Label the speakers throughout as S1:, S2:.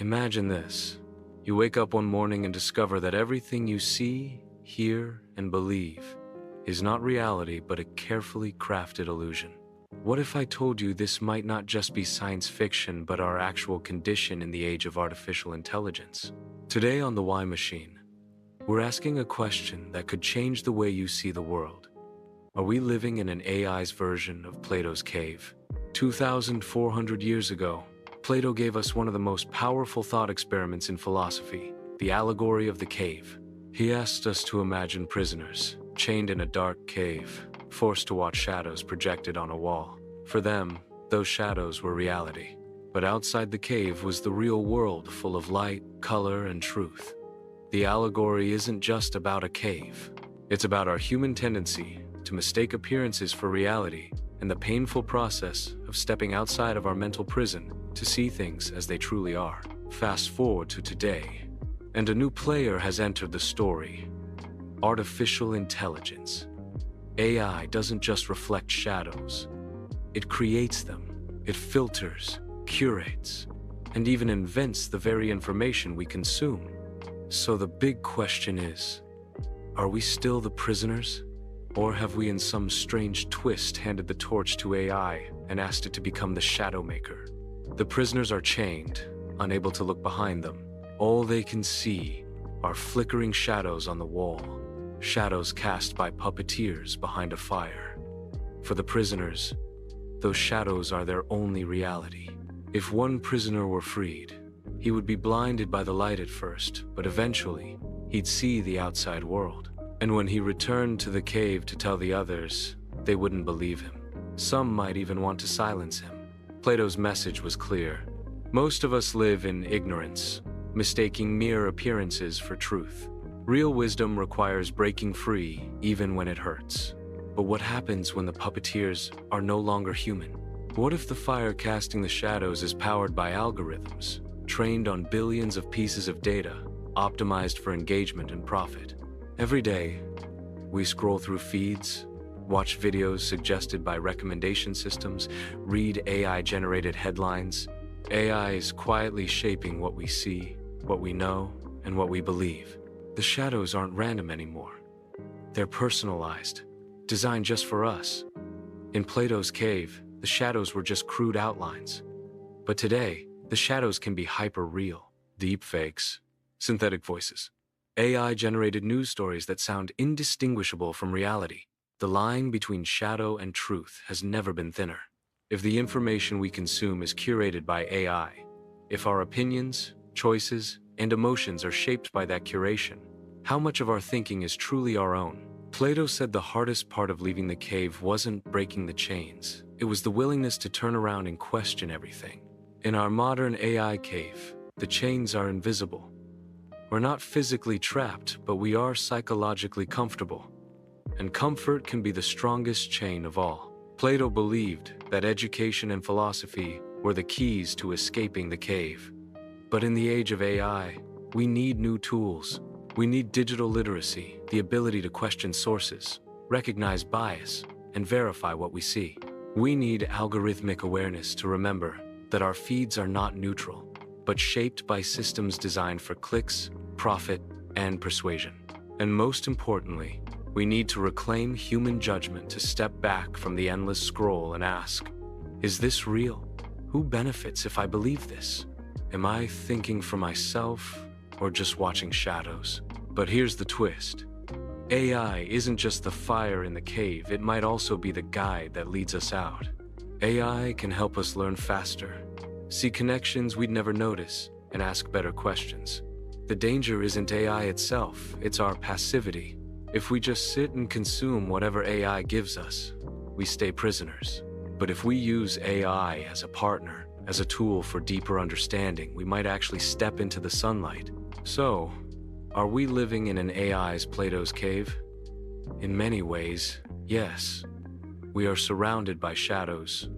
S1: Imagine this. You wake up one morning and discover that everything you see, hear, and believe is not reality but a carefully crafted illusion. What if I told you this might not just be science fiction but our actual condition in the age of artificial intelligence? Today on The Why Machine, we're asking a question that could change the way you see the world. Are we living in an AI's version of Plato's cave? 2,400 years ago, Plato gave us one of the most powerful thought experiments in philosophy, the Allegory of the Cave. He asked us to imagine prisoners, chained in a dark cave, forced to watch shadows projected on a wall. For them, those shadows were reality. But outside the cave was the real world, full of light, color, and truth. The allegory isn't just about a cave. It's about our human tendency to mistake appearances for reality and the painful process of stepping outside of our mental prison to see things as they truly are. Fast forward to today, and a new player has entered the story: artificial intelligence. AI doesn't just reflect shadows. It creates them. It filters, curates, and even invents the very information we consume. So the big question is, are we still the prisoners? Or have we in some strange twist handed the torch to AI and asked it to become the shadow maker? The prisoners are chained, unable to look behind them. All they can see are flickering shadows on the wall, shadows cast by puppeteers behind a fire. For the prisoners, those shadows are their only reality. If one prisoner were freed, he would be blinded by the light at first, but eventually, he'd see the outside world. And when he returned to the cave to tell the others, they wouldn't believe him. Some might even want to silence him. Plato's message was clear. Most of us live in ignorance, mistaking mere appearances for truth. Real wisdom requires breaking free, even when it hurts. But what happens when the puppeteers are no longer human? What if the fire casting the shadows is powered by algorithms, trained on billions of pieces of data, optimized for engagement and profit? Every day, we scroll through feeds, watch videos suggested by recommendation systems, read AI-generated headlines. AI is quietly shaping what we see, what we know, and what we believe. The shadows aren't random anymore. They're personalized, designed just for us. In Plato's cave, the shadows were just crude outlines. But today, the shadows can be hyper-real. Deepfakes, synthetic voices, AI-generated news stories that sound indistinguishable from reality. The line between shadow and truth has never been thinner. If the information we consume is curated by AI, if our opinions, choices, and emotions are shaped by that curation, how much of our thinking is truly our own? Plato said the hardest part of leaving the cave wasn't breaking the chains. It was the willingness to turn around and question everything. In our modern AI cave, the chains are invisible. We're not physically trapped, but we are psychologically comfortable. And comfort can be the strongest chain of all. Plato believed that education and philosophy were the keys to escaping the cave. But in the age of AI, we need new tools. We need digital literacy, the ability to question sources, recognize bias, and verify what we see. We need algorithmic awareness to remember that our feeds are not neutral, but shaped by systems designed for clicks, profit, and persuasion. And most importantly, we need to reclaim human judgment to step back from the endless scroll and ask, is this real? Who benefits if I believe this? Am I thinking for myself or just watching shadows? But here's the twist. AI isn't just the fire in the cave, it might also be the guide that leads us out. AI can help us learn faster, see connections we'd never notice, and ask better questions. The danger isn't AI itself, it's our passivity. If we just sit and consume whatever AI gives us, we stay prisoners. But if we use AI as a partner, as a tool for deeper understanding, we might actually step into the sunlight. So, are we living in an AI's Plato's cave? In many ways, yes. We are surrounded by shadows.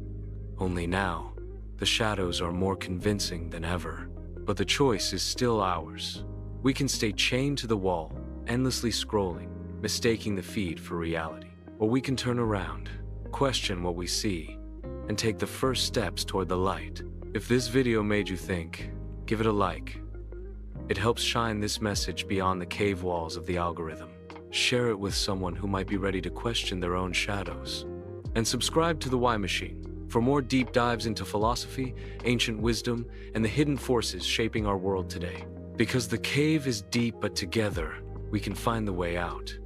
S1: Only now, the shadows are more convincing than ever. But the choice is still ours. We can stay chained to the wall, endlessly scrolling, mistaking the feed for reality. Or we can turn around, question what we see, and take the first steps toward the light. If this video made you think, give it a like. It helps shine this message beyond the cave walls of the algorithm. Share it with someone who might be ready to question their own shadows. And subscribe to The Why Machine for more deep dives into philosophy, ancient wisdom, and the hidden forces shaping our world today. Because the cave is deep, but together, we can find the way out.